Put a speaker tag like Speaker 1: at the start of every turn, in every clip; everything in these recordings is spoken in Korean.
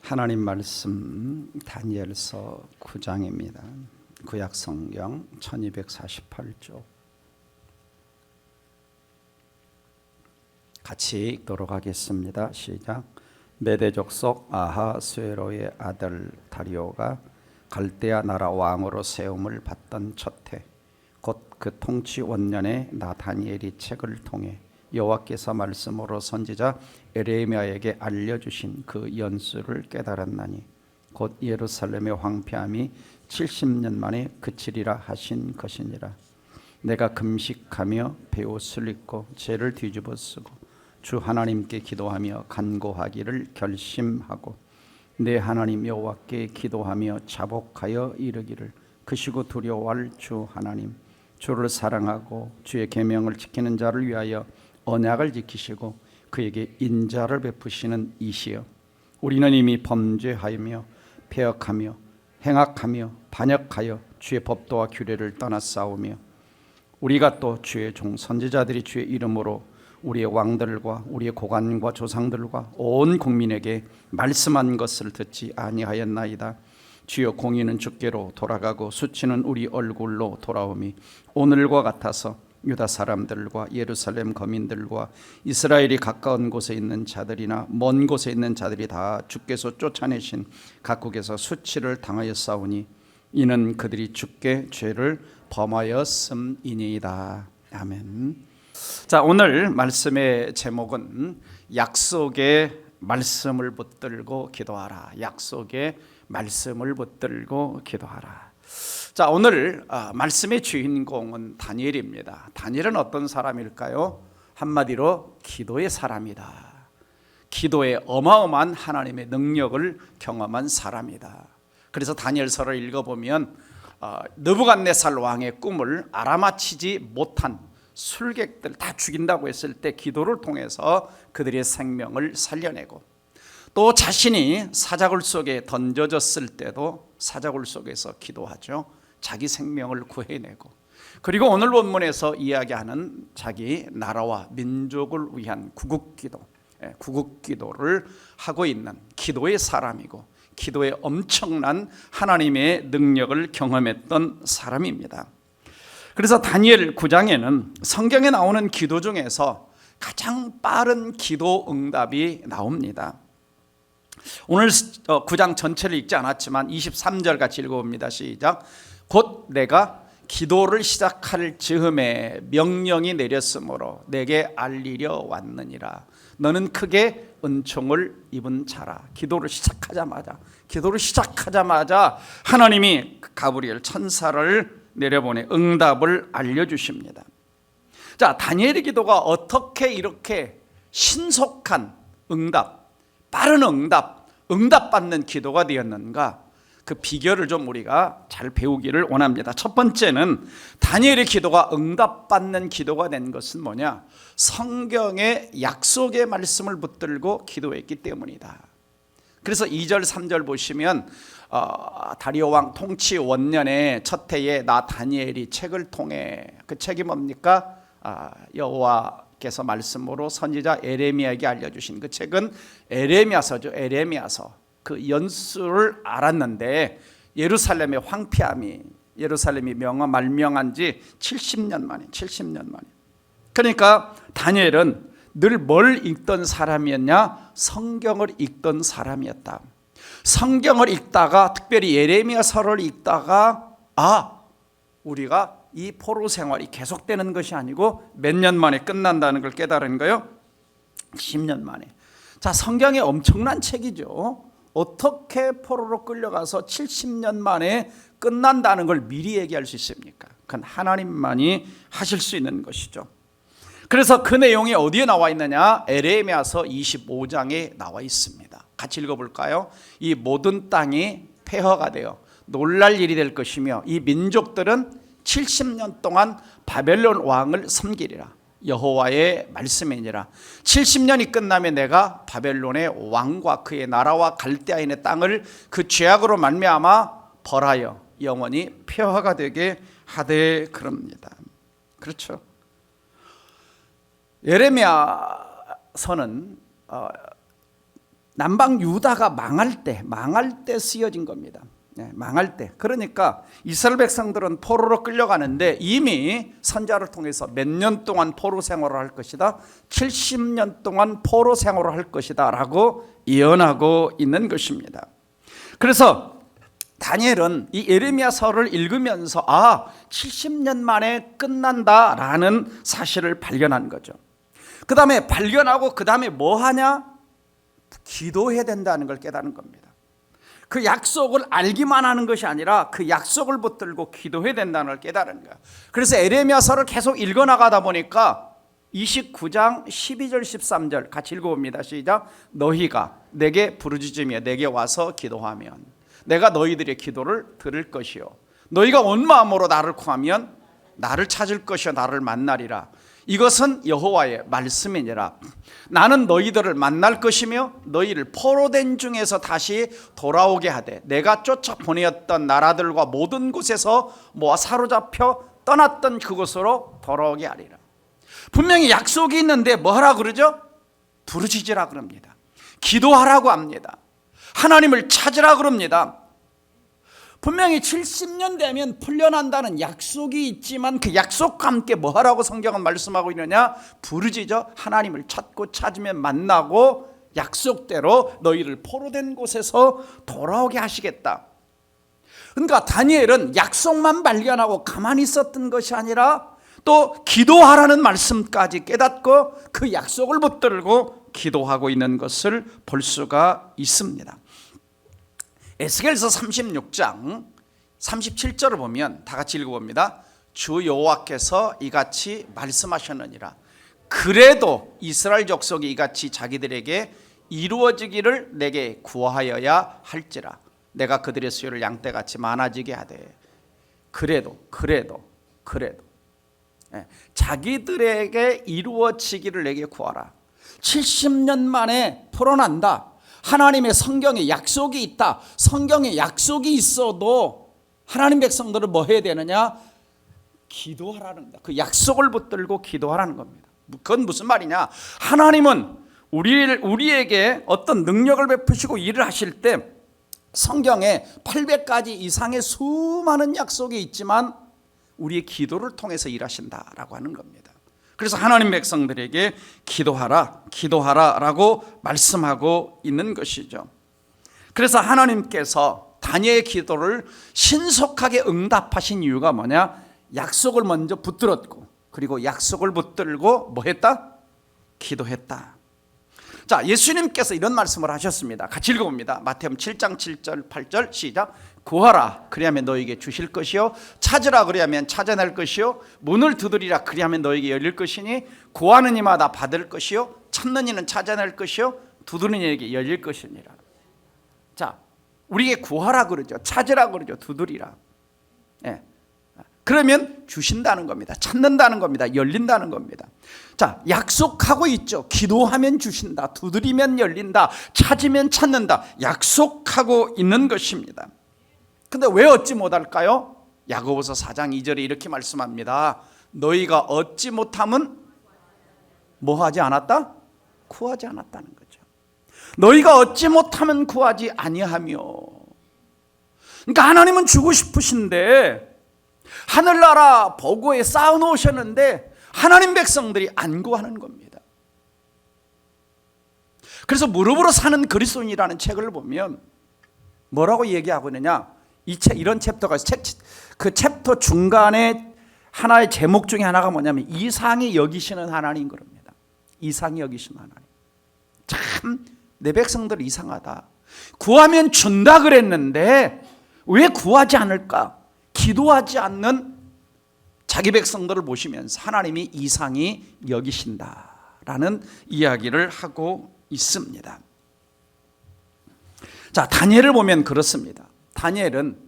Speaker 1: 하나님 말씀 다니엘서 9장입니다. 구약성경 1248쪽 같이 읽도록 하겠습니다. 시작. 메대 족속 아하스웨로의 아들 다리오가 갈대아 나라 왕으로 세움을 받던 첫해 곧 그 통치 원년에 나 다니엘이 책을 통해 여호와께서 말씀으로 선지자 에레미야에게 알려주신 그 연수를 깨달았나니 곧 예루살렘의 황폐함이 70년 만에 그치리라 하신 것이니라. 내가 금식하며 베옷을 입고 죄를 뒤집어 쓰고 주 하나님께 기도하며 간구하기를 결심하고 내 하나님 여호와께 기도하며 자복하여 이르기를 크시고 두려워할 주 하나님, 주를 사랑하고 주의 계명을 지키는 자를 위하여 언약을 지키시고 그에게 인자를 베푸시는 이시여, 우리는 이미 범죄하며 패역하며 행악하며 반역하여 주의 법도와 규례를 떠났사오며 우리가 또 주의 종 선지자들이 주의 이름으로 우리의 왕들과 우리의 고관과 조상들과 온 국민에게 말씀한 것을 듣지 아니하였나이다. 주여, 공의는 주께로 돌아가고 수치는 우리 얼굴로 돌아오미 오늘과 같아서 유다 사람들과 예루살렘 거민들과 이스라엘이 가까운 곳에 있는 자들이나 먼 곳에 있는 자들이 다 주께서 쫓아내신 각국에서 수치를 당하였사오니 이는 그들이 주께 죄를 범하였음이니이다. 아멘. 자, 오늘 말씀의 제목은 약속의 말씀을 붙들고 기도하라. 약속의 말씀을 붙들고 기도하라. 자, 오늘 말씀의 주인공은 다니엘입니다. 다니엘은 어떤 사람일까요? 한마디로 기도의 사람이다. 기도의 어마어마한 하나님의 능력을 경험한 사람이다. 그래서 다니엘서를 읽어보면 느부갓네살 왕의 꿈을 알아맞히지 못한 술객들 다 죽인다고 했을 때 기도를 통해서 그들의 생명을 살려내고, 또 자신이 사자굴 속에 던져졌을 때도 사자굴 속에서 기도하죠. 자기 생명을 구해내고, 그리고 오늘 본문에서 이야기하는 자기 나라와 민족을 위한 구국기도, 구국기도를 하고 있는 기도의 사람이고 기도의 엄청난 하나님의 능력을 경험했던 사람입니다. 그래서 다니엘 9장에는 성경에 나오는 기도 중에서 가장 빠른 기도 응답이 나옵니다. 오늘 9장 전체를 읽지 않았지만 23절 같이 읽어봅니다. 시작. 곧 내가 기도를 시작할 즈음에 명령이 내렸으므로 내게 알리려 왔느니라. 너는 크게 은총을 입은 자라. 기도를 시작하자마자 하나님이 가브리엘 천사를 내려보내 응답을 알려주십니다. 자, 다니엘의 기도가 어떻게 이렇게 신속한 응답, 빠른 응답받는 기도가 되었는가? 그 비결을 좀 우리가 잘 배우기를 원합니다. 첫 번째는 다니엘의 기도가 응답받는 기도가 된 것은 뭐냐? 성경의 약속의 말씀을 붙들고 기도했기 때문이다. 그래서 2절 3절 보시면 다리오 왕 통치 원년에 첫 해에 나 다니엘이 책을 통해, 그 책이 뭡니까? 여호와께서 말씀으로 선지자 에레미야에게 알려주신 그 책은 에레미야서죠. 에레미야서. 그 연수를 알았는데 예루살렘의 황폐함이, 예루살렘이 말명한 지 70년 만에. 그러니까 다니엘은 늘 뭘 읽던 사람이었냐? 성경을 읽던 사람이었다. 성경을 읽다가, 특별히 예레미야서를 읽다가 우리가 이 포로 생활이 계속되는 것이 아니고 몇 년 만에 끝난다는 걸 깨달은 거예요. 10년 만에. 자, 성경의 엄청난 책이죠. 어떻게 포로로 끌려가서 70년 만에 끝난다는 걸 미리 얘기할 수 있습니까? 그건 하나님만이 하실 수 있는 것이죠. 그래서 그 내용이 어디에 나와 있느냐? 에레미야서 25장에 나와 있습니다. 같이 읽어볼까요? 이 모든 땅이 폐허가 되어 놀랄 일이 될 것이며 이 민족들은 70년 동안 바벨론 왕을 섬기리라. 여호와의 말씀이니라. 70년이 끝나면 내가 바벨론의 왕과 그의 나라와 갈대아인의 땅을 그 죄악으로 말미암아 벌하여 영원히 폐허가 되게 하되 그럽니다. 그렇죠. 예레미야서는 남방 유다가 망할 때 쓰여진 겁니다. 망할 때. 그러니까 이스라엘 백성들은 포로로 끌려가는데 이미 선지자를 통해서 몇 년 동안 포로 생활을 할 것이다, 70년 동안 포로 생활을 할 것이다 라고 예언하고 있는 것입니다. 그래서 다니엘은 이 예레미야서를 읽으면서 70년 만에 끝난다라는 사실을 발견한 거죠. 그 다음에 발견하고 그 다음에 뭐 하냐? 기도해야 된다는 걸 깨닫는 겁니다. 그 약속을 알기만 하는 것이 아니라 그 약속을 붙들고 기도해야 된다는 걸 깨달은 거야. 그래서 예레미야서를 계속 읽어나가다 보니까 29장 12절 13절 같이 읽어봅니다. 시작. 너희가 내게 부르짖으며 내게 와서 기도하면 내가 너희들의 기도를 들을 것이요 너희가 온 마음으로 나를 구하면 나를 찾을 것이요 나를 만나리라. 이것은 여호와의 말씀이니라. 나는 너희들을 만날 것이며 너희를 포로된 중에서 다시 돌아오게 하되 내가 쫓아 보내었던 나라들과 모든 곳에서 모아 사로잡혀 떠났던 그곳으로 돌아오게 하리라. 분명히 약속이 있는데 뭐 하라 그러죠? 부르짖으라 그럽니다. 기도하라고 합니다. 하나님을 찾으라 그럽니다. 분명히 70년 되면 풀려난다는 약속이 있지만 그 약속과 함께 뭐 하라고 성경은 말씀하고 있느냐? 부르짖어 하나님을 찾고 찾으면 만나고 약속대로 너희를 포로된 곳에서 돌아오게 하시겠다. 그러니까 다니엘은 약속만 발견하고 가만히 있었던 것이 아니라 또 기도하라는 말씀까지 깨닫고 그 약속을 붙들고 기도하고 있는 것을 볼 수가 있습니다. 에스겔서 36장 37절을 보면 다 같이 읽어봅니다. 주 여호와께서 이같이 말씀하셨느니라. 그래도 이스라엘 족속이 이같이 자기들에게 이루어지기를 내게 구하여야 할지라. 내가 그들의 수요를 양떼같이 많아지게 하되. 그래도 자기들에게 이루어지기를 내게 구하라. 70년 만에 풀어난다. 하나님의 성경에 약속이 있다. 성경에 약속이 있어도 하나님 백성들은 뭐 해야 되느냐? 기도하라는 겁니다. 그 약속을 붙들고 기도하라는 겁니다. 그건 무슨 말이냐? 하나님은 우리에게 어떤 능력을 베푸시고 일을 하실 때 성경에 800가지 이상의 수많은 약속이 있지만 우리의 기도를 통해서 일하신다라고 하는 겁니다. 그래서 하나님 백성들에게 기도하라라고 말씀하고 있는 것이죠. 그래서 하나님께서 다니엘의 기도를 신속하게 응답하신 이유가 뭐냐? 약속을 먼저 붙들었고 그리고 약속을 붙들고 뭐 했다? 기도했다. 자, 예수님께서 이런 말씀을 하셨습니다. 같이 읽어봅니다. 마태복음 7장 7절 8절 시작. 구하라 그리하면 너에게 주실 것이요 찾으라 그리하면 찾아낼 것이요 문을 두드리라 그리하면 너에게 열릴 것이니 구하는 이마다 받을 것이요 찾는 이는 찾아낼 것이요 두드리는 이에게 열릴 것이니라. 자, 우리에게 구하라 그러죠. 찾으라 그러죠. 두드리라. 그러면 주신다는 겁니다. 찾는다는 겁니다. 열린다는 겁니다. 자, 약속하고 있죠. 기도하면 주신다. 두드리면 열린다. 찾으면 찾는다. 약속하고 있는 것입니다. 근데 왜 얻지 못할까요? 야고보서 4장 2절에 이렇게 말씀합니다. 너희가 얻지 못함은 뭐 하지 않았다? 구하지 않았다는 거죠. 너희가 얻지 못하면 구하지 아니하며. 그러니까 하나님은 주고 싶으신데 하늘나라 보고에 쌓아놓으셨는데 하나님 백성들이 안 구하는 겁니다. 그래서 무릎으로 사는 그리스도인이라는 책을 보면 뭐라고 얘기하고 있느냐? 이런 챕터가 그 챕터 중간에 하나의 제목 중에 하나가 뭐냐면 이상히 여기시는 하나님 그럽니다. 이상히 여기시는 하나님. 참 내 백성들 이상하다. 구하면 준다 그랬는데 왜 구하지 않을까? 기도하지 않는 자기 백성들을 보시면서 하나님이 이상히 여기신다라는 이야기를 하고 있습니다. 자, 다니엘을 보면 그렇습니다. 다니엘은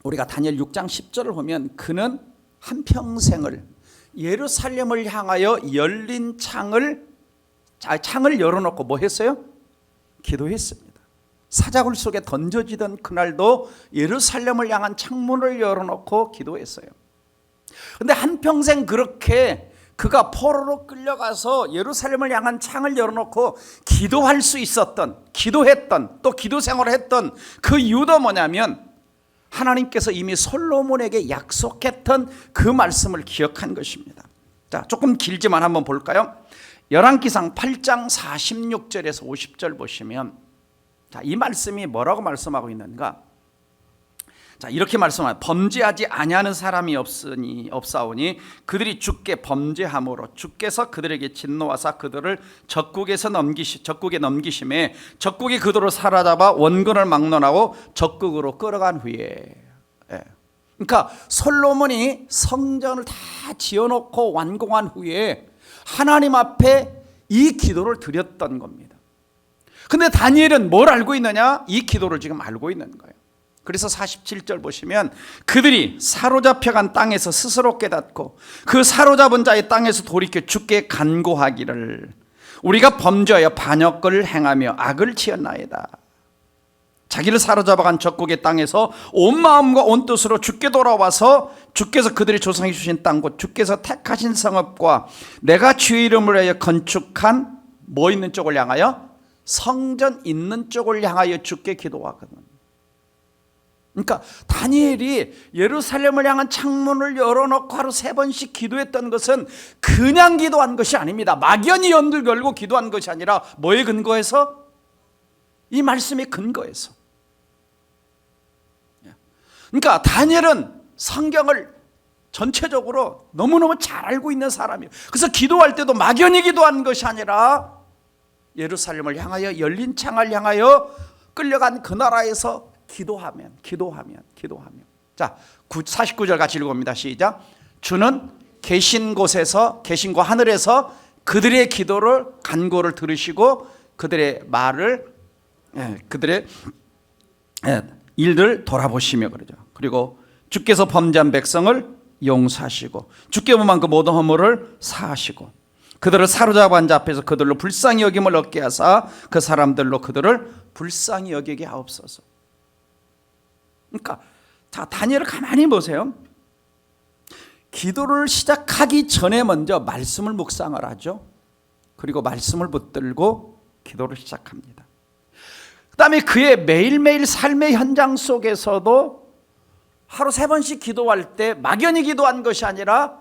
Speaker 1: 우리가 다니엘 6장 10절을 보면 그는 한평생을 예루살렘을 향하여 열린 창을 열어놓고 뭐 했어요? 기도했습니다. 사자굴 속에 던져지던 그날도 예루살렘을 향한 창문을 열어놓고 기도했어요. 그런데 한평생 그렇게 그가 포로로 끌려가서 예루살렘을 향한 창을 열어놓고 기도할 수 있었던, 기도했던, 또 기도 생활을 했던 그 이유도 뭐냐면 하나님께서 이미 솔로몬에게 약속했던 그 말씀을 기억한 것입니다. 자, 조금 길지만 한번 볼까요? 열왕기상 8장 46절에서 50절 보시면, 자, 이 말씀이 뭐라고 말씀하고 있는가? 자, 이렇게 말씀합니다. 범죄하지 아니하는 사람이 없사오니 그들이 주께 범죄함으로 주께서 그들에게 진노하사 그들을 적국에 넘기심에 적국이 그들을 사로잡아 원근을 막론하고 적국으로 끌어간 후에. 그러니까 솔로몬이 성전을 다 지어놓고 완공한 후에 하나님 앞에 이 기도를 드렸던 겁니다. 근데 다니엘은 뭘 알고 있느냐? 이 기도를 지금 알고 있는 거예요. 그래서 47절 보시면 그들이 사로잡혀간 땅에서 스스로 깨닫고 그 사로잡은 자의 땅에서 돌이켜 주께 간구하기를 우리가 범죄하여 반역을 행하며 악을 지었나이다. 자기를 사로잡아간 적국의 땅에서 온 마음과 온 뜻으로 주께 돌아와서 주께서 그들의 조상이 주신 땅 곧 주께서 택하신 성읍과 내가 주의 이름을 위하여 건축한 뭐 있는 쪽을 향하여? 성전 있는 쪽을 향하여 주께 기도하거든. 그러니까 다니엘이 예루살렘을 향한 창문을 열어놓고 하루 3번씩 기도했던 것은 그냥 기도한 것이 아닙니다. 막연히 연들 걸고 기도한 것이 아니라 뭐에 근거해서? 이 말씀에 근거해서. 그러니까 다니엘은 성경을 전체적으로 너무너무 잘 알고 있는 사람이에요. 그래서 기도할 때도 막연히 기도한 것이 아니라 예루살렘을 향하여 열린 창을 향하여 끌려간 그 나라에서 기도하면. 자, 49절 같이 읽어봅니다. 시작. 주는 계신 곳에서, 계신 곳 하늘에서 그들의 기도를, 간구를 들으시고 그들의 말을, 그들의 일들 돌아보시며 그러죠. 그리고 주께서 범죄한 백성을 용서하시고 주께 범한 그 모든 허물을 사하시고 그들을 사로잡은 자 앞에서 그들로 불쌍히 여김을 얻게 하사 그 사람들로 그들을 불쌍히 여기게 하옵소서. 그러니까 자, 다니엘을 가만히 보세요. 기도를 시작하기 전에 먼저 말씀을 묵상을 하죠. 그리고 말씀을 붙들고 기도를 시작합니다. 그 다음에 그의 매일매일 삶의 현장 속에서도 하루 3번씩 기도할 때 막연히 기도한 것이 아니라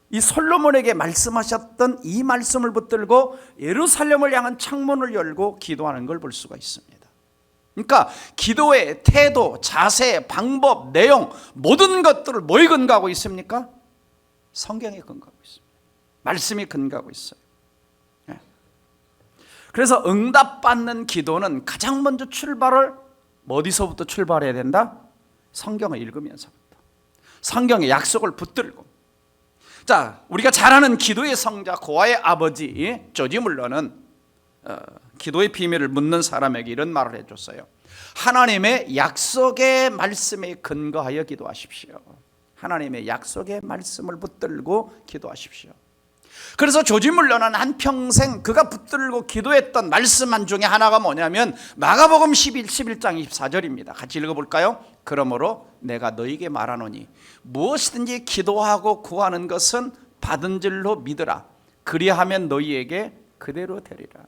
Speaker 1: 이 솔로몬에게 말씀하셨던 이 말씀을 붙들고 예루살렘을 향한 창문을 열고 기도하는 걸 볼 수가 있습니다. 그러니까 기도의 태도, 자세, 방법, 내용 모든 것들을 뭐에 근거하고 있습니까? 성경에 근거하고 있습니다. 말씀이 근거하고 있어요. 그래서 응답받는 기도는 가장 먼저 출발을 어디서부터 출발해야 된다? 성경을 읽으면서부터. 성경의 약속을 붙들고. 자, 우리가 잘 아는 기도의 성자 고아의 아버지 조지 물러는 기도의 비밀을 묻는 사람에게 이런 말을 해줬어요. 하나님의 약속의 말씀에 근거하여 기도하십시오. 하나님의 약속의 말씀을 붙들고 기도하십시오. 그래서 조지 물러는 한평생 그가 붙들고 기도했던 말씀 중에 하나가 뭐냐면 마가복음 11장 24절입니다. 같이 읽어볼까요? 그러므로 내가 너에게 말하노니 무엇이든지 기도하고 구하는 것은 받은 줄로 믿으라. 그리하면 너희에게 그대로 되리라.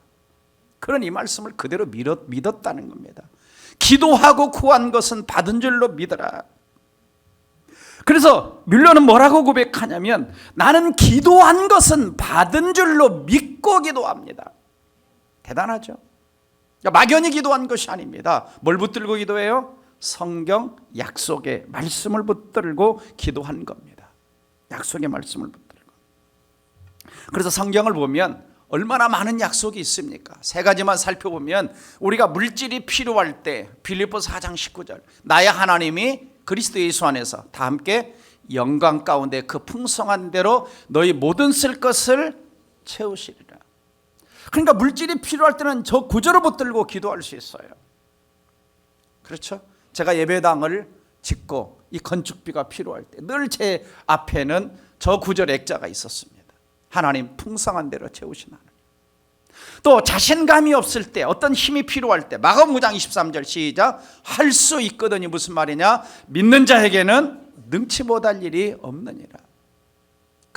Speaker 1: 그런 이 말씀을 그대로 믿었다는 겁니다. 기도하고 구한 것은 받은 줄로 믿어라. 그래서 뮬러는 뭐라고 고백하냐면 나는 기도한 것은 받은 줄로 믿고 기도합니다. 대단하죠? 그러니까 막연히 기도한 것이 아닙니다. 뭘 붙들고 기도해요? 성경 약속의 말씀을 붙들고 기도한 겁니다. 약속의 말씀을 붙들고. 그래서 성경을 보면 얼마나 많은 약속이 있습니까? 3가지만 살펴보면 우리가 물질이 필요할 때 빌립보서 4장 19절 나의 하나님이 그리스도 예수 안에서 다 함께 영광 가운데 그 풍성한 대로 너희 모든 쓸 것을 채우시리라. 그러니까 물질이 필요할 때는 저 구절을 붙들고 기도할 수 있어요. 그렇죠? 제가 예배당을 짓고 이 건축비가 필요할 때 늘 제 앞에는 저 구절 액자가 있었습니다. 하나님 풍성한 대로 채우신 하나님. 또 자신감이 없을 때 어떤 힘이 필요할 때 마가복음 9장 23절 시작. 할 수 있거든요. 무슨 말이냐? 믿는 자에게는 능치 못할 일이 없느니라.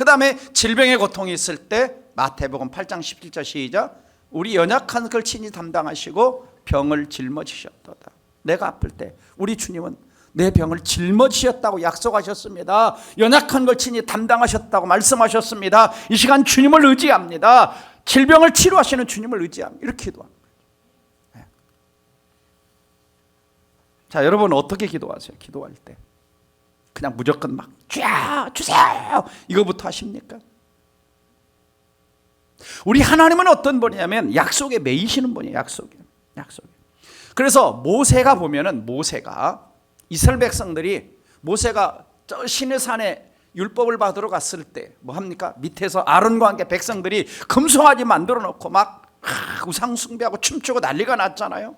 Speaker 1: 그 다음에 질병의 고통이 있을 때 마태복음 8장 17절 시작. 우리 연약한 걸 친히 담당하시고 병을 짊어지셨도다. 내가 아플 때 우리 주님은 내 병을 짊어지셨다고 약속하셨습니다. 연약한 걸 친히 담당하셨다고 말씀하셨습니다. 이 시간 주님을 의지합니다. 질병을 치료하시는 주님을 의지합니다. 이렇게 기도합니다. 자, 여러분 어떻게 기도하세요? 기도할 때 그냥 무조건 막 주세요 이거부터 하십니까? 우리 하나님은 어떤 분이냐면 약속에 매이시는 분이에요. 약속에. 그래서 모세가 보면은 이스라엘 백성들이 모세가 저 시내산에 율법을 받으러 갔을 때 뭐 합니까? 밑에서 아론과 함께 백성들이 금송아지 만들어 놓고 막 우상 숭배하고 춤추고 난리가 났잖아요.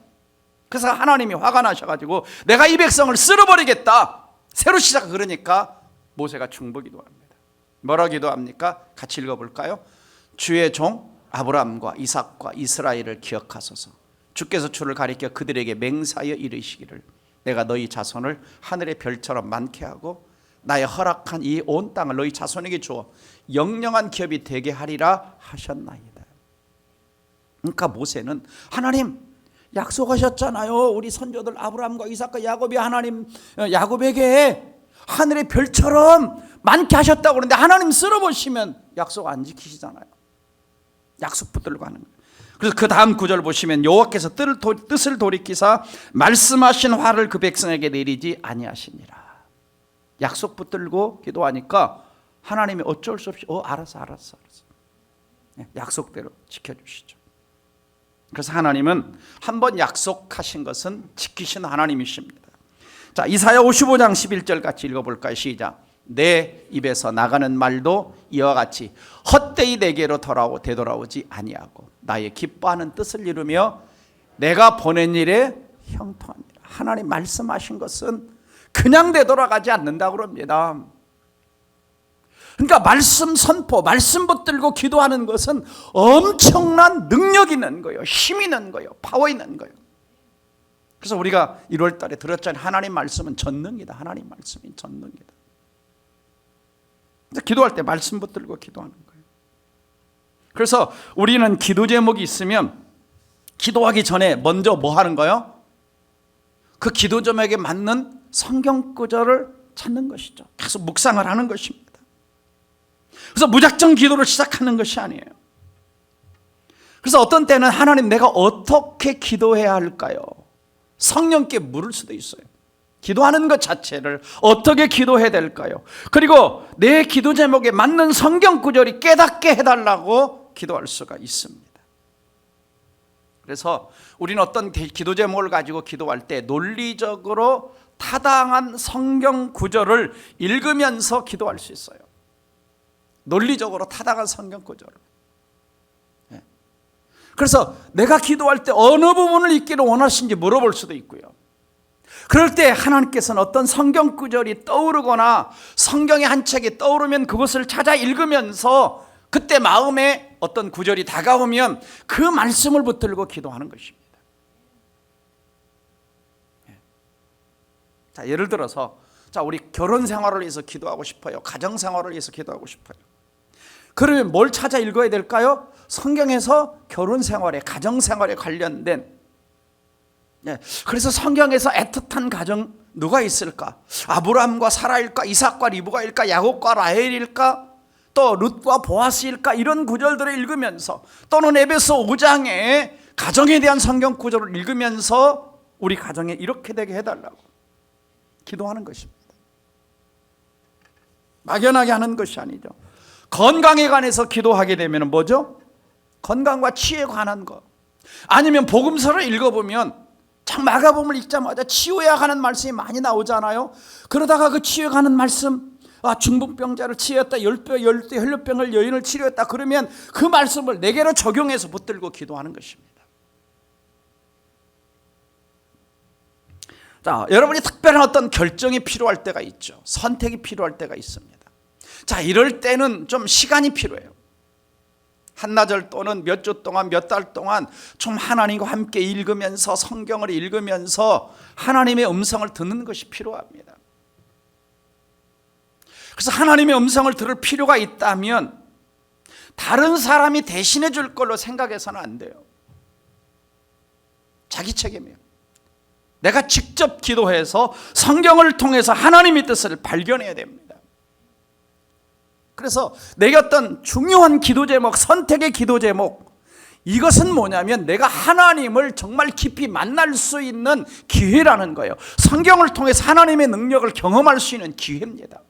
Speaker 1: 그래서 하나님이 화가 나셔가지고 내가 이 백성을 쓸어버리겠다. 새로 시작. 그러니까 모세가 중보 기도합니다. 뭐라 기도합니까? 같이 읽어볼까요? 주의 종 아브라함과 이삭과 이스라엘을 기억하소서. 주께서 주를 가리켜 그들에게 맹세하여 이르시기를 내가 너희 자손을 하늘의 별처럼 많게 하고 나의 허락한 이 온 땅을 너희 자손에게 주어 영영한 기업이 되게 하리라 하셨나이다. 그러니까 모세는 하나님 약속하셨잖아요. 우리 선조들 아브라함과 이삭과 야곱이 하나님 야곱에게 하늘의 별처럼 많게 하셨다고 그러는데 하나님 쓸어보시면 약속 안 지키시잖아요. 약속 붙들고 하는 거예요. 그래서 그 다음 구절 보시면 여호와께서 뜻을 돌이키사 말씀하신 화를 그 백성에게 내리지 아니하시니라. 약속 붙들고 기도하니까 하나님이 어쩔 수 없이 알았어. 약속대로 지켜주시죠. 그래서 하나님은 한번 약속하신 것은 지키신 하나님이십니다. 자, 이사야 55장 11절 같이 읽어볼까요? 시작. 내 입에서 나가는 말도 이와 같이 헛되이 내게로 되돌아오지 아니하고 나의 기뻐하는 뜻을 이루며 내가 보낸 일에 형통하니라. 하나님 말씀하신 것은 그냥 되돌아가지 않는다고 그럽니다. 그러니까 말씀 선포, 말씀 붙들고 기도하는 것은 엄청난 능력 있는 거예요. 힘 있는 거예요. 파워 있는 거예요. 그래서 우리가 1월 달에 들었잖아요. 하나님 말씀은 전능이다. 하나님 말씀이 전능이다. 기도할 때 말씀 붙들고 기도하는 거예요. 그래서 우리는 기도 제목이 있으면 기도하기 전에 먼저 뭐 하는 거예요? 그 기도 제목에 맞는 성경 구절을 찾는 것이죠. 계속 묵상을 하는 것입니다. 그래서 무작정 기도를 시작하는 것이 아니에요. 그래서 어떤 때는 하나님 내가 어떻게 기도해야 할까요? 성령께 물을 수도 있어요. 기도하는 것 자체를 어떻게 기도해야 될까요? 그리고 내 기도 제목에 맞는 성경 구절이 깨닫게 해달라고 기도할 수가 있습니다. 그래서 우리는 어떤 기도 제목을 가지고 기도할 때 논리적으로 타당한 성경 구절을 읽으면서 기도할 수 있어요. 논리적으로 타당한 성경 구절을. 그래서 내가 기도할 때 어느 부분을 읽기를 원하시는지 물어볼 수도 있고요. 그럴 때 하나님께서는 어떤 성경 구절이 떠오르거나 성경의 한 책이 떠오르면 그것을 찾아 읽으면서 그때 마음에 어떤 구절이 다가오면 그 말씀을 붙들고 기도하는 것입니다. 자, 예를 들어서 우리 결혼 생활을 위해서 기도하고 싶어요. 가정 생활을 위해서 기도하고 싶어요. 그러면 뭘 찾아 읽어야 될까요? 성경에서 결혼 생활에, 가정 생활에 관련된, 그래서 성경에서 애틋한 가정 누가 있을까? 아브라함과 사라일까? 이삭과 리브가일까? 야곱과 라헬일까? 또 룻과 보아스일까? 이런 구절들을 읽으면서, 또는 에베소 5장에 가정에 대한 성경 구절을 읽으면서 우리 가정에 이렇게 되게 해달라고 기도하는 것입니다. 막연하게 하는 것이 아니죠. 건강에 관해서 기도하게 되면 뭐죠? 건강과 치유에 관한 것. 아니면 복음서를 읽어보면 참 마가복음을 읽자마자 치유에 관한 말씀이 많이 나오잖아요. 그러다가 그 치유에 관한 말씀, 중풍병자를 치유했다, 열대 혈류병을 여인을 치료했다, 그러면 그 말씀을 내게로 적용해서 붙들고 기도하는 것입니다. 자, 여러분이 특별한 어떤 결정이 필요할 때가 있죠. 선택이 필요할 때가 있습니다. 자, 이럴 때는 좀 시간이 필요해요. 한나절 또는 몇 주 동안, 몇 달 동안 좀 하나님과 함께 읽으면서, 성경을 읽으면서 하나님의 음성을 듣는 것이 필요합니다. 그래서 하나님의 음성을 들을 필요가 있다면 다른 사람이 대신해 줄 걸로 생각해서는 안 돼요. 자기 책임이에요. 내가 직접 기도해서 성경을 통해서 하나님의 뜻을 발견해야 됩니다. 그래서 내게 어떤 중요한 기도 제목, 선택의 기도 제목, 이것은 뭐냐면 내가 하나님을 정말 깊이 만날 수 있는 기회라는 거예요. 성경을 통해서 하나님의 능력을 경험할 수 있는 기회입니다.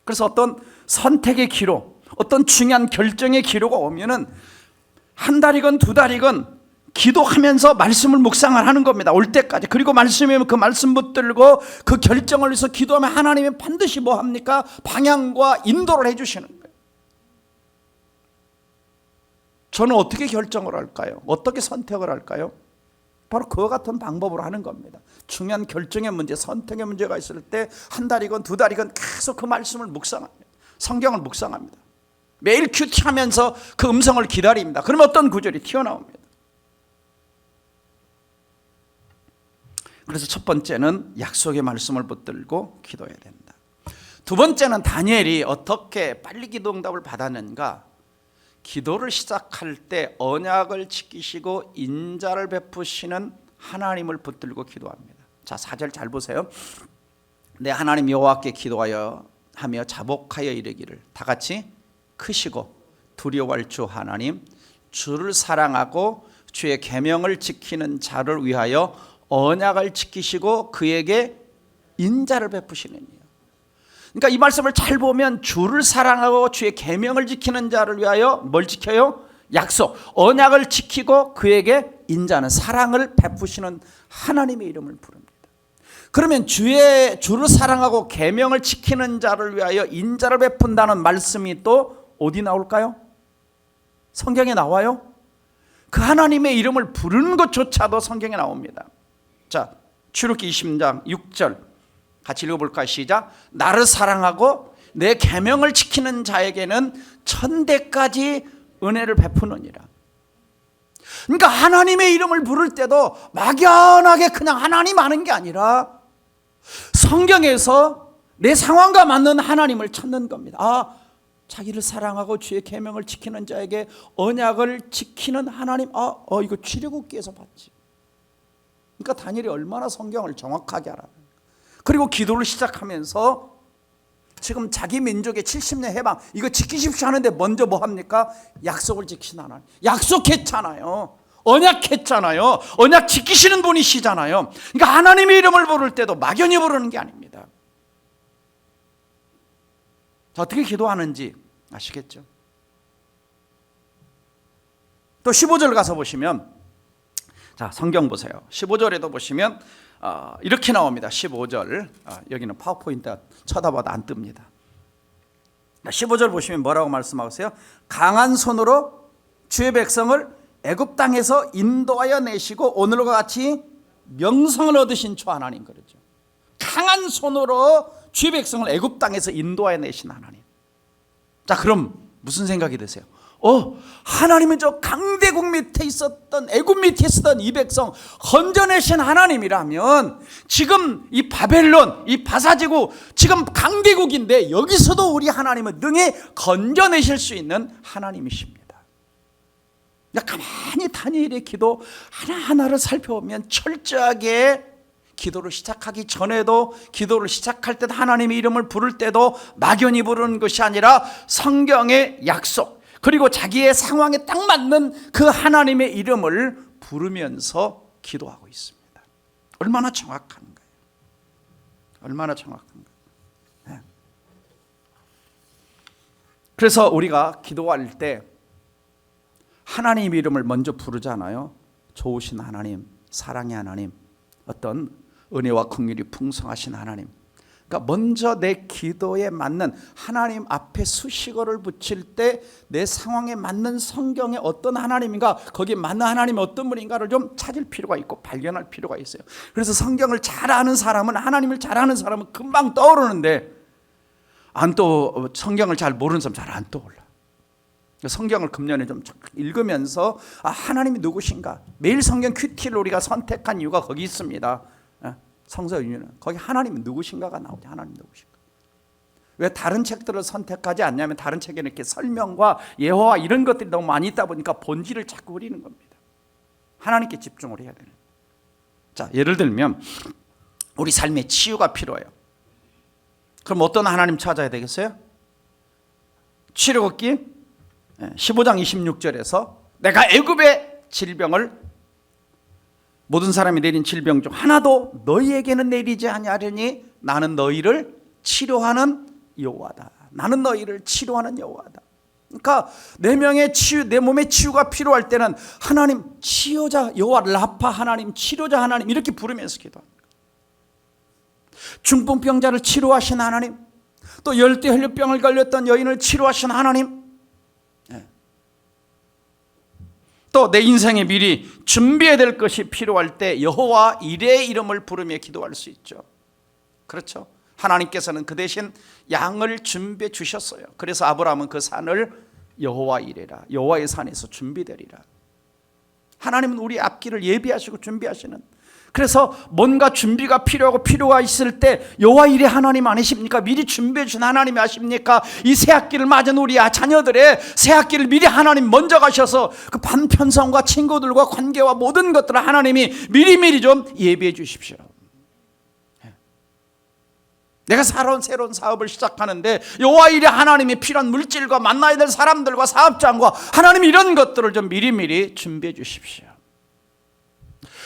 Speaker 1: 그래서 어떤 선택의 기로, 어떤 중요한 결정의 기로가 오면은 한 달이건 두 달이건 기도하면서 말씀을 묵상을 하는 겁니다. 올 때까지. 그리고 말씀이면 그 말씀 붙들고 그 결정을 위해서 기도하면 하나님이 반드시 뭐 합니까? 방향과 인도를 해주시는 거예요. 저는 어떻게 결정을 할까요? 어떻게 선택을 할까요? 바로 그와 같은 방법으로 하는 겁니다. 중요한 결정의 문제, 선택의 문제가 있을 때 한 달이건 두 달이건 계속 그 말씀을 묵상합니다. 성경을 묵상합니다. 매일 큐티하면서 그 음성을 기다립니다. 그러면 어떤 구절이 튀어나옵니다. 그래서 첫 번째는 약속의 말씀을 붙들고 기도해야 된다. 두 번째는 다니엘이 어떻게 빨리 기도 응답을 받았는가? 기도를 시작할 때 언약을 지키시고 인자를 베푸시는 하나님을 붙들고 기도합니다. 자, 4절 잘 보세요. 내 하나님 여호와께 기도하여 하며 자복하여 이르기를 다 같이 크시고 두려워할 주 하나님, 주를 사랑하고 주의 계명을 지키는 자를 위하여 언약을 지키시고 그에게 인자를 베푸시느니요. 그러니까 이 말씀을 잘 보면 주를 사랑하고 주의 계명을 지키는 자를 위하여 뭘 지켜요? 약속, 언약을 지키고 그에게 인자는 사랑을 베푸시는 하나님의 이름을 부릅니다. 그러면 주를 사랑하고 계명을 지키는 자를 위하여 인자를 베푼다는 말씀이 또 어디 나올까요? 성경에 나와요? 그 하나님의 이름을 부르는 것조차도 성경에 나옵니다. 자, 출애굽기 20장 6절 같이 읽어볼까요? 시작. 나를 사랑하고 내 계명을 지키는 자에게는 천대까지 은혜를 베푸느니라. 그러니까 하나님의 이름을 부를 때도 막연하게 그냥 하나님 아는 게 아니라 성경에서 내 상황과 맞는 하나님을 찾는 겁니다. 아, 자기를 사랑하고 주의 계명을 지키는 자에게 언약을 지키는 하나님. 이거 출애굽기에서 봤지. 그러니까 다니엘이 얼마나 성경을 정확하게 알아요. 그리고 기도를 시작하면서 지금 자기 민족의 70년 해방 이거 지키십시오 하는데 먼저 뭐 합니까? 약속을 지키신 하나님. 약속했잖아요. 언약했잖아요. 언약 지키시는 분이시잖아요. 그러니까 하나님의 이름을 부를 때도 막연히 부르는 게 아닙니다. 자, 어떻게 기도하는지 아시겠죠? 또 15절 가서 보시면, 자, 성경 보세요. 15절에도 보시면 이렇게 나옵니다. 15절. 여기는 파워포인트 쳐다봐도 안 뜹니다. 15절 보시면 뭐라고 말씀하세요? 강한 손으로 주의 백성을 애굽 땅에서 인도하여 내시고 오늘과 같이 명성을 얻으신 주 하나님, 그러죠. 강한 손으로 주의 백성을 애굽 땅에서 인도하여 내신 하나님. 자, 그럼 무슨 생각이 드세요? 하나님은 저 강대국 밑에 있었던, 애굽 밑에 있었던 이 백성 건져내신 하나님이라면 지금 이 바벨론, 이 바사지구 지금 강대국인데 여기서도 우리 하나님은 능히 건져내실 수 있는 하나님이십니다. 가만히 다니엘의 기도 하나하나를 살펴보면 철저하게 기도를 시작하기 전에도, 기도를 시작할 때도, 하나님의 이름을 부를 때도 막연히 부르는 것이 아니라 성경의 약속, 그리고 자기의 상황에 딱 맞는 그 하나님의 이름을 부르면서 기도하고 있습니다. 얼마나 정확한가요? 얼마나 정확한가요? 네. 그래서 우리가 기도할 때 하나님의 이름을 먼저 부르잖아요. 좋으신 하나님, 사랑의 하나님, 어떤 은혜와 긍휼이 풍성하신 하나님. 그러니까 먼저 내 기도에 맞는 하나님 앞에 수식어를 붙일 때 내 상황에 맞는 성경의 어떤 하나님인가, 거기에 맞는 하나님이 어떤 분인가를 좀 찾을 필요가 있고 발견할 필요가 있어요. 그래서 성경을 잘 아는 사람은, 하나님을 잘 아는 사람은 금방 떠오르는데 성경을 잘 모르는 사람은 잘 안 떠올라. 성경을 금년에 좀 읽으면서 하나님이 누구신가, 매일 성경 큐티를 우리가 선택한 이유가 거기 있습니다. 성서 윤회는 거기 하나님이 누구신가가 나오죠. 하나님 누구신가. 왜 다른 책들을 선택하지 않냐면 다른 책에는 이렇게 설명과 예화와 이런 것들이 너무 많이 있다 보니까 본질을 자꾸 흐리는 겁니다. 하나님께 집중을 해야 되는. 자, 예를 들면 우리 삶에 치유가 필요해요. 그럼 어떤 하나님 찾아야 되겠어요? 출애굽기 15장 26절에서 내가 애굽의 질병을 모든 사람이 내린 질병 중 하나도 너희에게는 내리지 아니하려니 나는 너희를 치료하는 여호와다. 나는 너희를 치료하는 여호와다. 그러니까 내 몸에 치유가 필요할 때는 하나님 치료자 여호와 라파 하나님, 치료자 하나님 이렇게 부르면서 기도합니다. 중풍병자를 치료하신 하나님, 또 열대혈류병을 걸렸던 여인을 치료하신 하나님, 또 내 인생에 미리 준비해야 될 것이 필요할 때 여호와 이레의 이름을 부르며 기도할 수 있죠. 그렇죠? 하나님께서는 그 대신 양을 준비해 주셨어요. 그래서 아브라함은 그 산을 여호와 이레라, 여호와의 산에서 준비되리라. 하나님은 우리 앞길을 예비하시고 준비하시는, 그래서 뭔가 준비가 필요하고 필요가 있을 때 여호와 이레 하나님 아니십니까? 미리 준비해 주신 하나님이 아십니까? 이 새학기를 맞은 우리 자녀들의 새학기를 미리 하나님 먼저 가셔서 그 반편성과 친구들과 관계와 모든 것들을 하나님이 미리미리 좀 예비해 주십시오. 내가 새로운 사업을 시작하는데 여호와 이레 하나님이 필요한 물질과 만나야 될 사람들과 사업장과 하나님 이런 것들을 좀 미리미리 준비해 주십시오.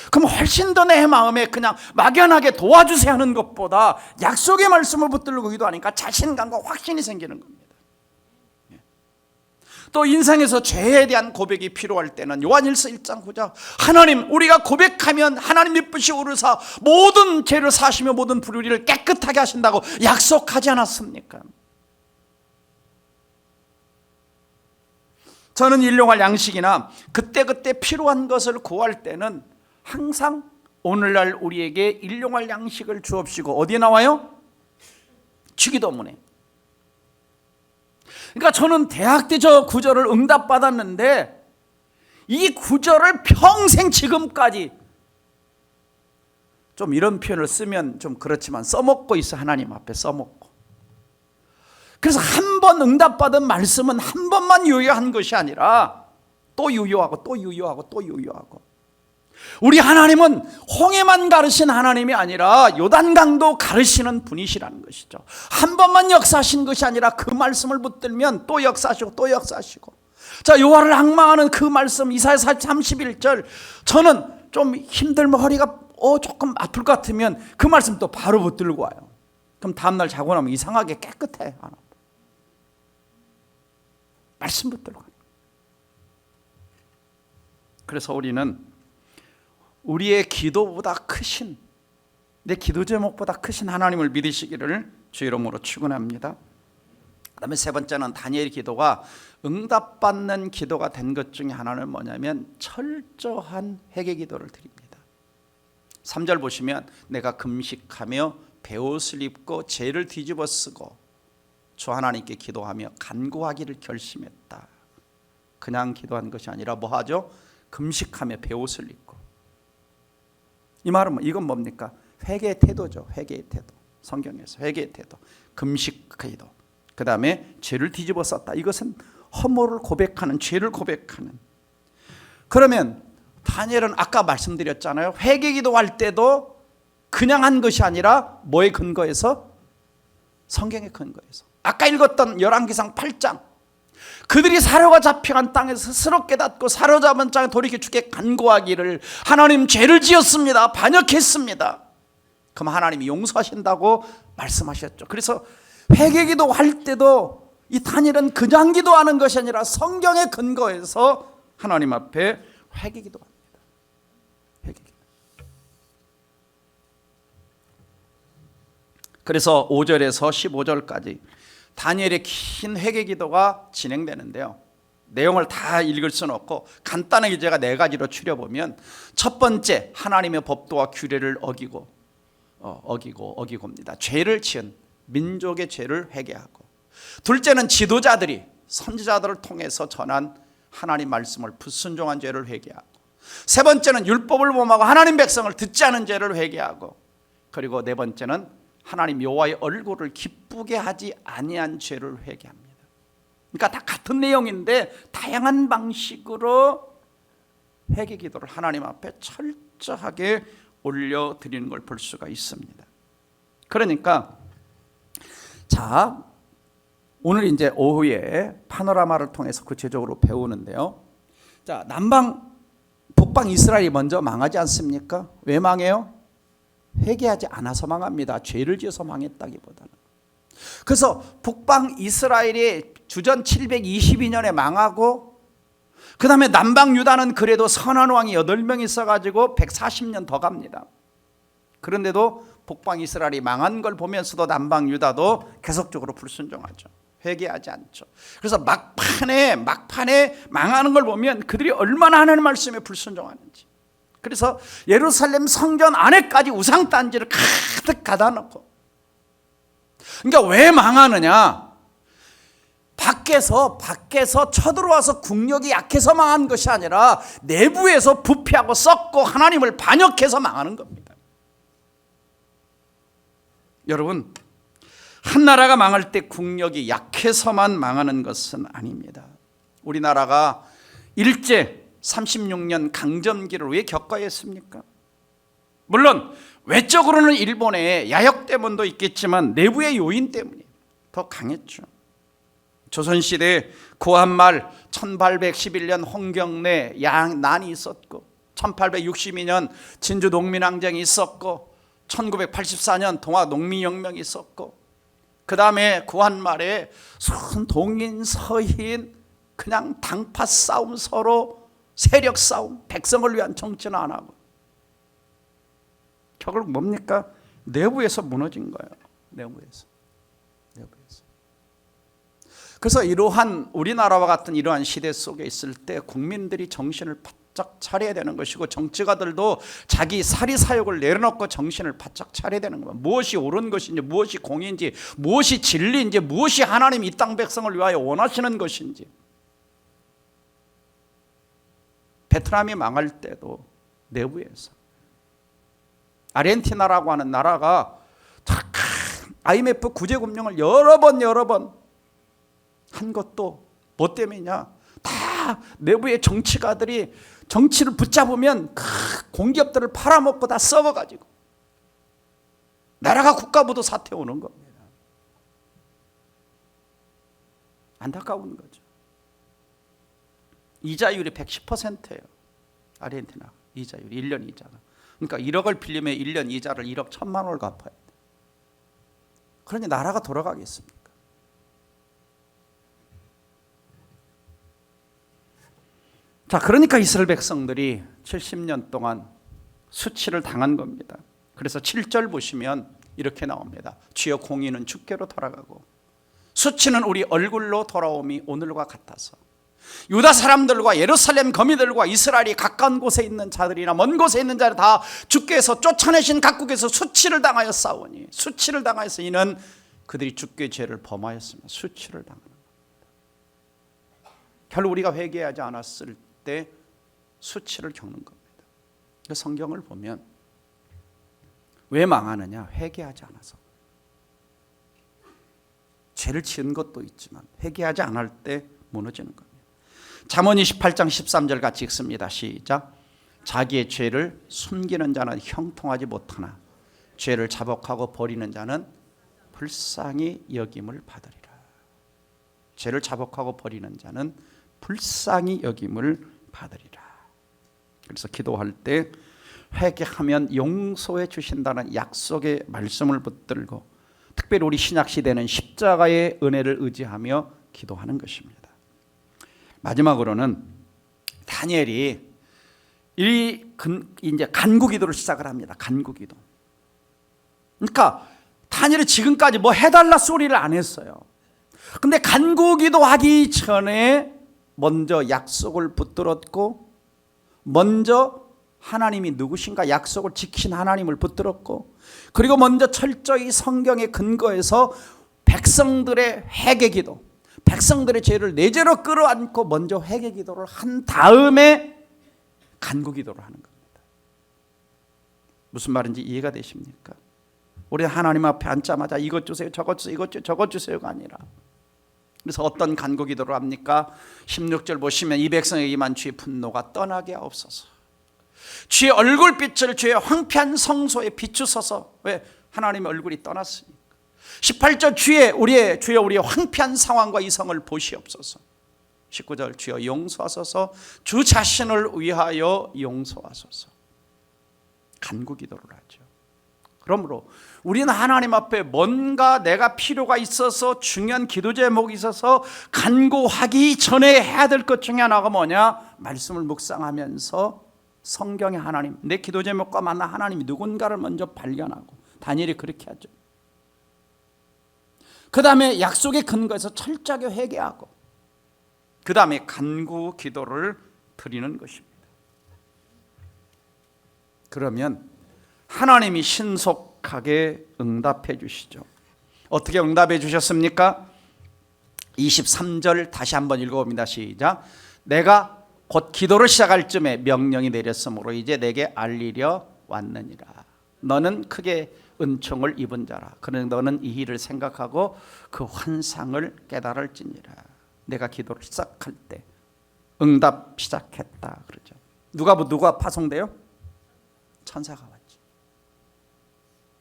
Speaker 1: 그럼 훨씬 더 내 마음에 그냥 막연하게 도와주세요 하는 것보다 약속의 말씀을 붙들고 기도하니까 자신감과 확신이 생기는 겁니다. 또 인생에서 죄에 대한 고백이 필요할 때는 요한일서 1장 9절 하나님 우리가 고백하면 하나님 미쁘시 오르사 모든 죄를 사시며 모든 불의를 깨끗하게 하신다고 약속하지 않았습니까? 저는 일용할 양식이나 그때그때 필요한 것을 구할 때는 항상 오늘날 우리에게 일용할 양식을 주옵시고 어디에 나와요? 주기도문에. 그러니까 저는 대학 때 저 구절을 응답받았는데 이 구절을 평생 지금까지 좀 이런 표현을 쓰면 좀 그렇지만 써먹고 있어. 하나님 앞에 써먹고. 그래서 한 번 응답받은 말씀은 한 번만 유효한 것이 아니라 또 유효하고 또 유효하고 또 유효하고, 우리 하나님은 홍해만 가르신 하나님이 아니라 요단강도 가르시는 분이시라는 것이죠. 한 번만 역사하신 것이 아니라 그 말씀을 붙들면 또 역사하시고 또 역사하시고. 자, 여호와를 앙망하는 그 말씀 이사야 31절, 저는 좀 힘들면 허리가 조금 아플 것 같으면 그 말씀 또 바로 붙들고 와요. 그럼 다음날 자고 나면 이상하게 깨끗해. 말씀 붙들고 가요. 그래서 우리는 우리의 기도보다 크신, 내 기도 제목보다 크신 하나님을 믿으시기를 주 이름으로 축원합니다. 그다음에 세 번째는 다니엘의 기도가 응답받는 기도가 된 것 중에 하나는 뭐냐면 철저한 회개 기도를 드립니다. 3절 보시면 내가 금식하며 베옷을 입고 죄를 뒤집어 쓰고 주 하나님께 기도하며 간구하기를 결심했다. 그냥 기도한 것이 아니라 뭐 하죠? 금식하며 베옷을 입고. 이 말은 이건 뭡니까? 회개의 태도죠. 회개의 태도. 성경에서 회개의 태도. 금식 기도. 그 다음에 죄를 뒤집어 썼다. 이것은 허물을 고백하는, 죄를 고백하는. 그러면 다니엘은 아까 말씀드렸잖아요. 회개 기도할 때도 그냥 한 것이 아니라 뭐에 근거해서? 성경의 근거해서. 아까 읽었던 열왕기상 8장, 그들이 사로가 잡혀간 땅에서 스스로 깨닫고 사로잡은 땅에 돌이켜 주께 간구하기를 하나님 죄를 지었습니다, 반역했습니다. 그럼 하나님이 용서하신다고 말씀하셨죠. 그래서 회개기도 할 때도 이 다니엘은 그냥 기도하는 것이 아니라 성경에 근거해서 하나님 앞에 회개기도합니다. 회개기도. 그래서 5절에서 15절까지 다니엘의 긴 회개기도가 진행되는데요. 내용을 다 읽을 수는 없고 간단하게 제가 4가지로 추려보면, 첫 번째, 하나님의 법도와 규례를 어기고입니다. 죄를 지은 민족의 죄를 회개하고, 둘째는 지도자들이 선지자들을 통해서 전한 하나님 말씀을 불순종한 죄를 회개하고, 세 번째는 율법을 범하고 하나님 백성을 듣지 않은 죄를 회개하고, 그리고 네 번째는 하나님 여호와의 얼굴을 기쁘게 하지 아니한 죄를 회개합니다. 그러니까 다 같은 내용인데 다양한 방식으로 회개 기도를 하나님 앞에 철저하게 올려드리는 걸 볼 수가 있습니다. 그러니까 자, 오늘 이제 오후에 파노라마를 통해서 구체적으로 배우는데요. 자, 북방 이스라엘이 먼저 망하지 않습니까? 왜 망해요? 회개하지 않아서 망합니다. 죄를 지어서 망했다기보다는. 그래서 북방 이스라엘이 주전 722년에 망하고, 그 다음에 남방 유다는 그래도 선한 왕이 8명 있어가지고 140년 더 갑니다. 그런데도 북방 이스라엘이 망한 걸 보면서도 남방 유다도 계속적으로 불순종하죠. 회개하지 않죠. 그래서 막판에 망하는 걸 보면 그들이 얼마나 하나님 말씀에 불순종하는지. 그래서 예루살렘 성전 안에까지 우상단지를 가득 가다 놓고. 그러니까 왜 망하느냐? 밖에서 쳐들어와서 국력이 약해서 망한 것이 아니라 내부에서 부패하고 썩고 하나님을 반역해서 망하는 겁니다. 여러분, 한 나라가 망할 때 국력이 약해서만 망하는 것은 아닙니다. 우리나라가 일제 36년 강점기를 왜 겪어야 했습니까? 물론 외적으로는 일본의 야역 때문도 있겠지만 내부의 요인 때문에 더 강했죠. 조선시대 고한말 1811년 홍경래 양난이 있었고, 1862년 진주 농민항쟁이 있었고, 1984년 동학농민혁명이 있었고, 그 다음에 고한말에 동인 서인 그냥 당파 싸움, 서로 세력 싸움, 백성을 위한 정치는 안 하고. 결국 뭡니까? 내부에서 무너진 거예요. 내부에서. 그래서 이러한 우리나라와 같은 이러한 시대 속에 있을 때 국민들이 정신을 바짝 차려야 되는 것이고, 정치가들도 자기 사리사욕을 내려놓고 정신을 바짝 차려야 되는 겁니다. 무엇이 옳은 것인지, 무엇이 공인지, 무엇이 진리인지, 무엇이 하나님 이 땅 백성을 위하여 원하시는 것인지. 베트남이 망할 때도 내부에서, 아르헨티나라고 하는 나라가 IMF 구제금융을 여러 번 한 것도 뭐 때문이냐? 다 내부의 정치가들이 정치를 붙잡으면 공기업들을 팔아먹고 다 썩어가지고 나라가 국가부도 사태 오는 겁니다. 안타까운 거죠. 이자율이 110%예요. 아르헨티나 이자율 1년 이자가. 그러니까 1억을 빌리면 1년 이자를 1억 1천만 원을 갚아야 돼. 그러니 나라가 돌아가겠습니까? 자, 그러니까 이스라엘 백성들이 70년 동안 수치를 당한 겁니다. 그래서 7절 보시면 이렇게 나옵니다. 주여 공의는 주께로 돌아가고 수치는 우리 얼굴로 돌아옴이 오늘과 같아서 유다 사람들과 예루살렘 거미들과 이스라엘이 가까운 곳에 있는 자들이나 먼 곳에 있는 자를 다 주께서 쫓아내신 각국에서 수치를 당하여 싸우니, 수치를 당하여서 이는 그들이 주께 죄를 범하였습니다. 수치를 당하는 겁니다. 결국 우리가 회개하지 않았을 때 수치를 겪는 겁니다. 성경을 보면 왜 망하느냐? 회개하지 않아서. 죄를 지은 것도 있지만 회개하지 않을 때 무너지는 겁니다. 잠언 28장 13절 같이 읽습니다. 시작. 자기의 죄를 숨기는 자는 형통하지 못하나 죄를 자복하고 버리는 자는 불쌍히 여김을 받으리라. 죄를 자복하고 버리는 자는 불쌍히 여김을 받으리라. 그래서 기도할 때 회개하면 용서해 주신다는 약속의 말씀을 붙들고, 특별히 우리 신약 시대는 십자가의 은혜를 의지하며 기도하는 것입니다. 마지막으로는 다니엘이 이제 간구기도를 시작을 합니다. 간구기도. 그러니까 다니엘이 지금까지 뭐 해달라 소리를 안 했어요. 근데 간구기도 하기 전에 먼저 약속을 붙들었고, 먼저 하나님이 누구신가 약속을 지킨 하나님을 붙들었고, 그리고 먼저 철저히 성경에 근거해서 백성들의 회개기도, 백성들의 죄를 내재로 끌어안고 먼저 회개기도를 한 다음에 간구기도를 하는 겁니다. 무슨 말인지 이해가 되십니까? 우리는 하나님 앞에 앉자마자 이것 주세요, 저것 주세요, 이것 주세요, 저것 주세요가 아니라, 그래서 어떤 간구 기도를 합니까? 16절 보시면 이 백성에게만 주의 분노가 떠나게 하옵소서. 주의 얼굴빛을 주의 황폐한 성소에 비추소서. 왜? 하나님의 얼굴이 떠났으니까. 18절 주의 황폐한 상황과 이성을 보시옵소서. 19절 주여 용서하소서. 주 자신을 위하여 용서하소서. 간구 기도를 하죠. 그러므로 우리는 하나님 앞에 뭔가 내가 필요가 있어서 중요한 기도 제목이 있어서 간구하기 전에 해야 될 것 중에 하나가 뭐냐? 말씀을 묵상하면서 성경의 하나님, 내 기도 제목과 만나 하나님이 누군가를 먼저 발견하고, 다니엘이 그렇게 하죠. 그 다음에 약속의 근거에서 철저하게 회개하고, 그 다음에 간구 기도를 드리는 것입니다. 그러면 하나님이 신속하게 응답해 주시죠. 어떻게 응답해 주셨습니까? 23절 다시 한번 읽어봅니다. 시작. 내가 곧 기도를 시작할 쯤에 명령이 내렸으므로 이제 내게 알리려 왔느니라. 너는 크게 은총을 입은 자라. 그러나 너는 이 일을 생각하고 그 환상을 깨달을지니라. 내가 기도를 시작할 때 응답 시작했다 그러죠. 누가 파송돼요? 천사가 왔죠.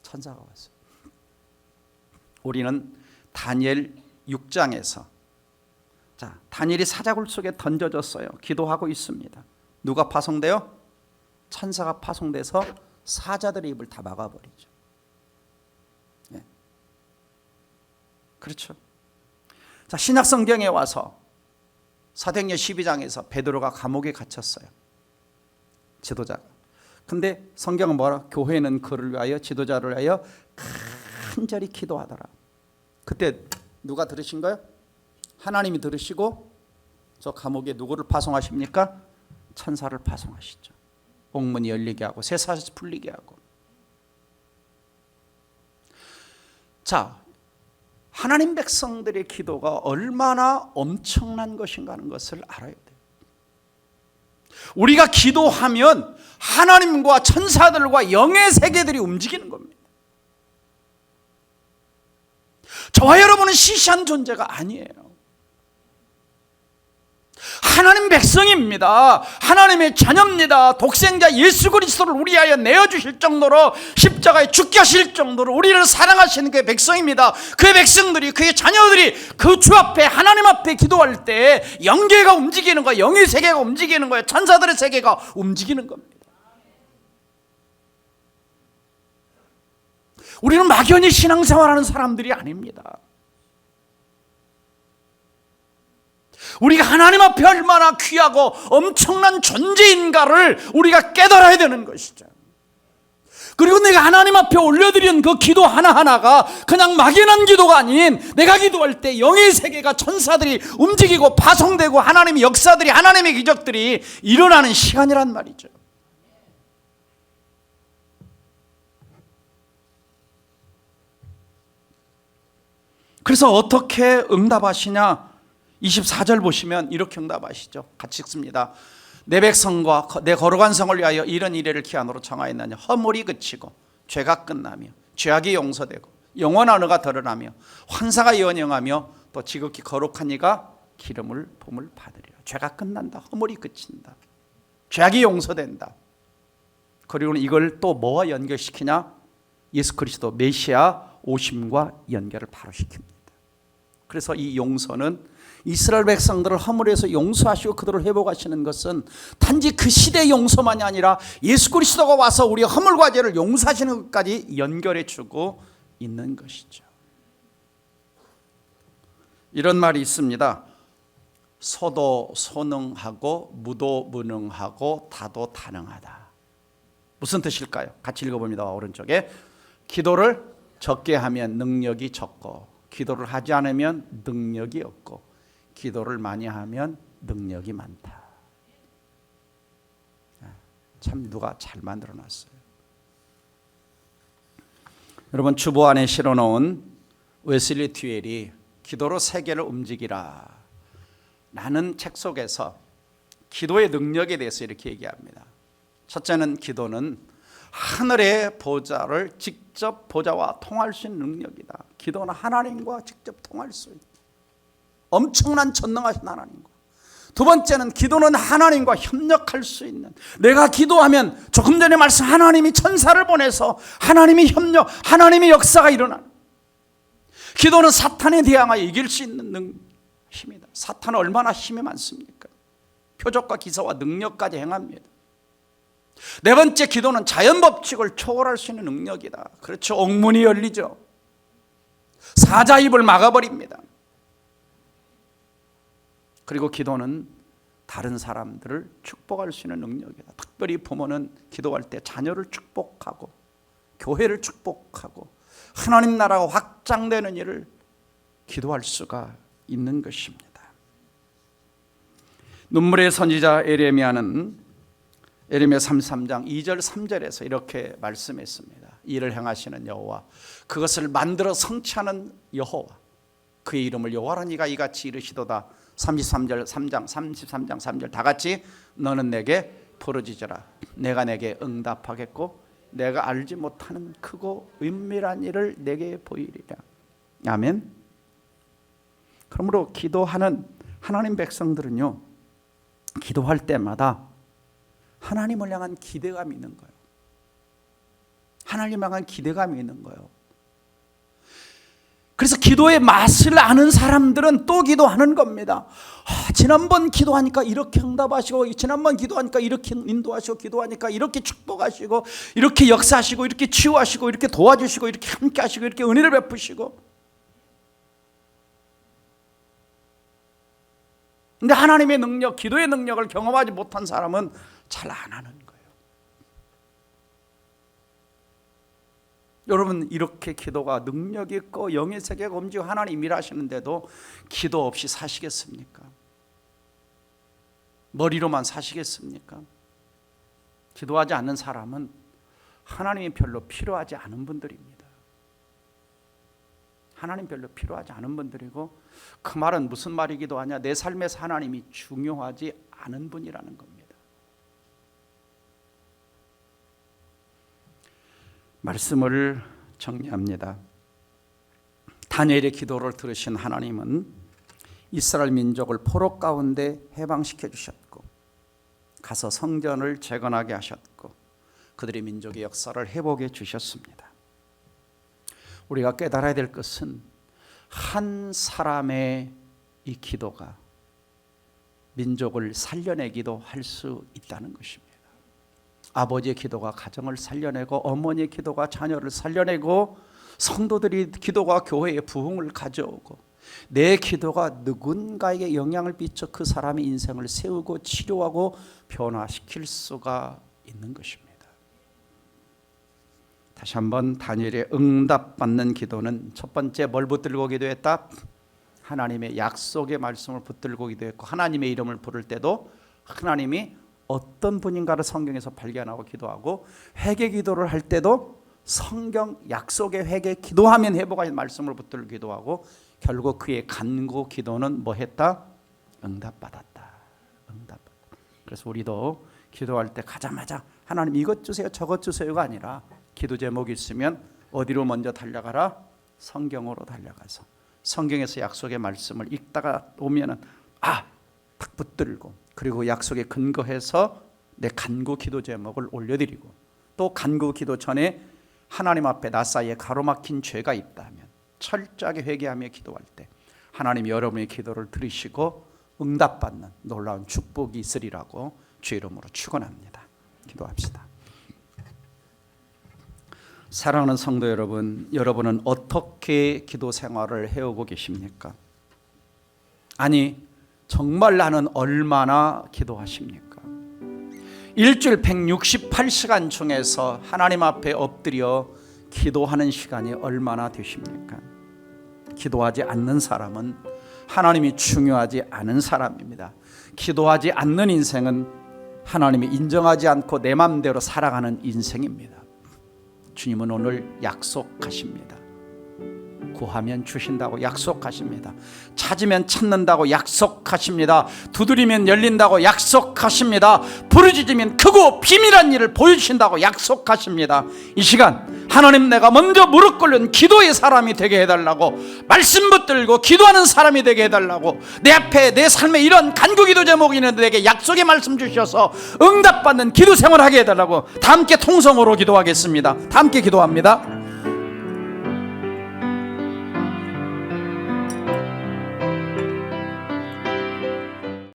Speaker 1: 천사가 왔어요. 우리는 다니엘 6장에서 다니엘이 사자굴 속에 던져졌어요. 기도하고 있습니다. 누가 파송돼요? 천사가 파송돼서 사자들의 입을 다 막아버리죠. 예. 그렇죠. 자, 신약 성경에 와서 사도행전 12장에서 베드로가 감옥에 갇혔어요. 지도자가. 근데 성경은 뭐라? 교회는 그를 위하여, 지도자를 위하여 간절히 기도하더라. 그때 누가 들으신 거예요? 하나님이 들으시고 저 감옥에 누구를 파송하십니까? 천사를 파송하시죠. 옥문이 열리게 하고 쇠사슬 풀리게 하고. 자, 하나님 백성들의 기도가 얼마나 엄청난 것인가 하는 것을 알아야 돼요. 우리가 기도하면 하나님과 천사들과 영의 세계들이 움직이는 겁니다. 저와 여러분은 시시한 존재가 아니에요. 하나님 백성입니다. 하나님의 자녀입니다. 독생자 예수 그리스도를 우리 위하여 내어주실 정도로 십자가에 죽게 하실 정도로 우리를 사랑하시는 그의 백성입니다. 그의 백성들이, 그의 자녀들이 그 주 앞에, 하나님 앞에 기도할 때 영계가 움직이는 거예요. 영의 세계가 움직이는 거예요. 천사들의 세계가 움직이는 겁니다. 우리는 막연히 신앙생활하는 사람들이 아닙니다. 우리가 하나님 앞에 얼마나 귀하고 엄청난 존재인가를 우리가 깨달아야 되는 것이죠. 그리고 내가 하나님 앞에 올려드리는 그 기도 하나하나가 그냥 막연한 기도가 아닌, 내가 기도할 때 영의 세계가, 천사들이 움직이고 파송되고 하나님의 역사들이, 하나님의 기적들이 일어나는 시간이란 말이죠. 그래서 어떻게 응답하시냐? 24절 보시면 이렇게 응답하시죠. 같이 읽습니다. 내 백성과 내 거룩한 성을 위하여 이런 이래를 기한으로 정하였느냐. 허물이 그치고 죄가 끝나며 죄악이 용서되고 영원한 의가 드러나며 환사가 연영하며 또 지극히 거룩한 이가 기름을 봄을 받으리라. 죄가 끝난다. 허물이 그친다. 죄악이 용서된다. 그리고는 이걸 또 뭐와 연결시키냐? 예수 그리스도 메시아 오심과 연결을 바로 시킵니다. 그래서 이 용서는 이스라엘 백성들을 허물에서 용서하시고 그들을 회복하시는 것은 단지 그 시대의 용서만이 아니라 예수 그리스도가 와서 우리의 허물과 죄를 용서하시는 것까지 연결해 주고 있는 것이죠. 이런 말이 있습니다. 소도 소능하고 무도 무능하고 다도 다능하다. 무슨 뜻일까요? 같이 읽어봅니다. 오른쪽에. 기도를 적게 하면 능력이 적고, 기도를 하지 않으면 능력이 없고, 기도를 많이 하면 능력이 많다. 참 누가 잘 만들어놨어요. 여러분, 주보 안에 실어놓은 웨슬리 듀엘이 기도로 세계를 움직이라 라는 책 속에서 기도의 능력에 대해서 이렇게 얘기합니다. 첫째는 기도는 하늘의 보좌를 직접 보좌와 통할 수 있는 능력이다. 기도는 하나님과 직접 통할 수 있다. 엄청난 전능하신 하나님과. 두 번째는 기도는 하나님과 협력할 수 있는, 내가 기도하면 조금 전에 말씀 하나님이 천사를 보내서 하나님이 협력, 하나님의 역사가 일어나는. 기도는 사탄에 대항하여 이길 수 있는 힘이다. 사탄은 얼마나 힘이 많습니까? 표적과 기사와 능력까지 행합니다. 네 번째, 기도는 자연 법칙을 초월할 수 있는 능력이다. 그렇죠. 옥문이 열리죠. 사자 입을 막아버립니다. 그리고 기도는 다른 사람들을 축복할 수 있는 능력이다. 특별히 부모는 기도할 때 자녀를 축복하고 교회를 축복하고 하나님 나라가 확장되는 일을 기도할 수가 있는 것입니다. 눈물의 선지자 에레미야는 에레미야 33장 2절 3절에서 이렇게 말씀했습니다. 이를 행하시는 여호와, 그것을 만들어 성취하는 여호와, 그의 이름을 여호와라 네가 이같이 이르시도다. 33절 3장 33장 3절 다 같이, 너는 내게 부르짖으라. 내가 내게 응답하겠고 내가 알지 못하는 크고 은밀한 일을 내게 보이리라. 아멘. 그러므로 기도하는 하나님 백성들은요, 기도할 때마다 하나님을 향한 기대감이 있는 거예요. 하나님을 향한 기대감이 있는 거예요. 그래서 기도의 맛을 아는 사람들은 또 기도하는 겁니다. 지난번 기도하니까 이렇게 응답하시고, 지난번 기도하니까 이렇게 인도하시고, 기도하니까 이렇게 축복하시고, 이렇게 역사하시고, 이렇게 치유하시고, 이렇게 도와주시고, 이렇게 함께 하시고, 이렇게 은혜를 베푸시고. 근데 하나님의 능력, 기도의 능력을 경험하지 못한 사람은 잘 안 하는 거예요. 여러분, 이렇게 기도가 능력 있고 영의 세계가 움직이고 하나님 일하시는데도 기도 없이 사시겠습니까? 머리로만 사시겠습니까? 기도하지 않는 사람은 하나님이 별로 필요하지 않은 분들입니다. 하나님 별로 필요하지 않은 분들이고, 그 말은 무슨 말이기도 하냐, 내 삶에서 하나님이 중요하지 않은 분이라는 겁니다. 말씀을 정리합니다. 다니엘의 기도를 들으신 하나님은 이스라엘 민족을 포로 가운데 해방시켜 주셨고, 가서 성전을 재건하게 하셨고, 그들의 민족의 역사를 회복해 주셨습니다. 우리가 깨달아야 될 것은 한 사람의 이 기도가 민족을 살려내기도 할 수 있다는 것입니다. 아버지의 기도가 가정을 살려내고, 어머니의 기도가 자녀를 살려내고, 성도들의 기도가 교회의 부흥을 가져오고, 내 기도가 누군가에게 영향을 미쳐 그 사람의 인생을 세우고 치료하고 변화시킬 수가 있는 것입니다. 다시 한번, 다니엘의 응답받는 기도는 첫 번째 뭘 붙들고 기도했다? 하나님의 약속의 말씀을 붙들고 기도했고, 하나님의 이름을 부를 때도 하나님이 어떤 분인가를 성경에서 발견하고 기도하고, 회개 기도를 할 때도 성경 약속의 회개, 기도하면 회복할 말씀을 붙들고 기도하고, 결국 그의 간구 기도는 뭐 했다? 응답받았다. 응답받았다. 그래서 우리도 기도할 때 가자마자 하나님 이것 주세요 저것 주세요가 아니라, 기도 제목이 있으면 어디로 먼저 달려가라? 성경으로 달려가서 성경에서 약속의 말씀을 읽다가 오면은 딱 붙들고, 그리고 약속에 근거해서 내 간구 기도 제목을 올려드리고, 또 간구 기도 전에 하나님 앞에 나 사이에 가로막힌 죄가 있다면 철저하게 회개하며 기도할 때 하나님이 여러분의 기도를 들으시고 응답받는 놀라운 축복이 있으리라고 주 이름으로 축원합니다. 기도합시다. 사랑하는 성도 여러분, 여러분은 어떻게 기도 생활을 해오고 계십니까? 아니, 정말 나는 얼마나 기도하십니까? 일주일 168시간 중에서 하나님 앞에 엎드려 기도하는 시간이 얼마나 되십니까? 기도하지 않는 사람은 하나님이 중요하지 않은 사람입니다. 기도하지 않는 인생은 하나님이 인정하지 않고 내 마음대로 살아가는 인생입니다. 주님은 오늘 약속하십니다. 구하면 주신다고 약속하십니다. 찾으면 찾는다고 약속하십니다. 두드리면 열린다고 약속하십니다. 부르짖으면 크고 비밀한 일을 보여주신다고 약속하십니다. 이 시간 하나님, 내가 먼저 무릎 꿇는 기도의 사람이 되게 해달라고, 말씀 붙들고 기도하는 사람이 되게 해달라고, 내 앞에 내 삶에 이런 간구기도 제목이 있는데 내게 약속의 말씀 주셔서 응답받는 기도 생활하게 해달라고 다 함께 통성으로 기도하겠습니다. 다 함께 기도합니다.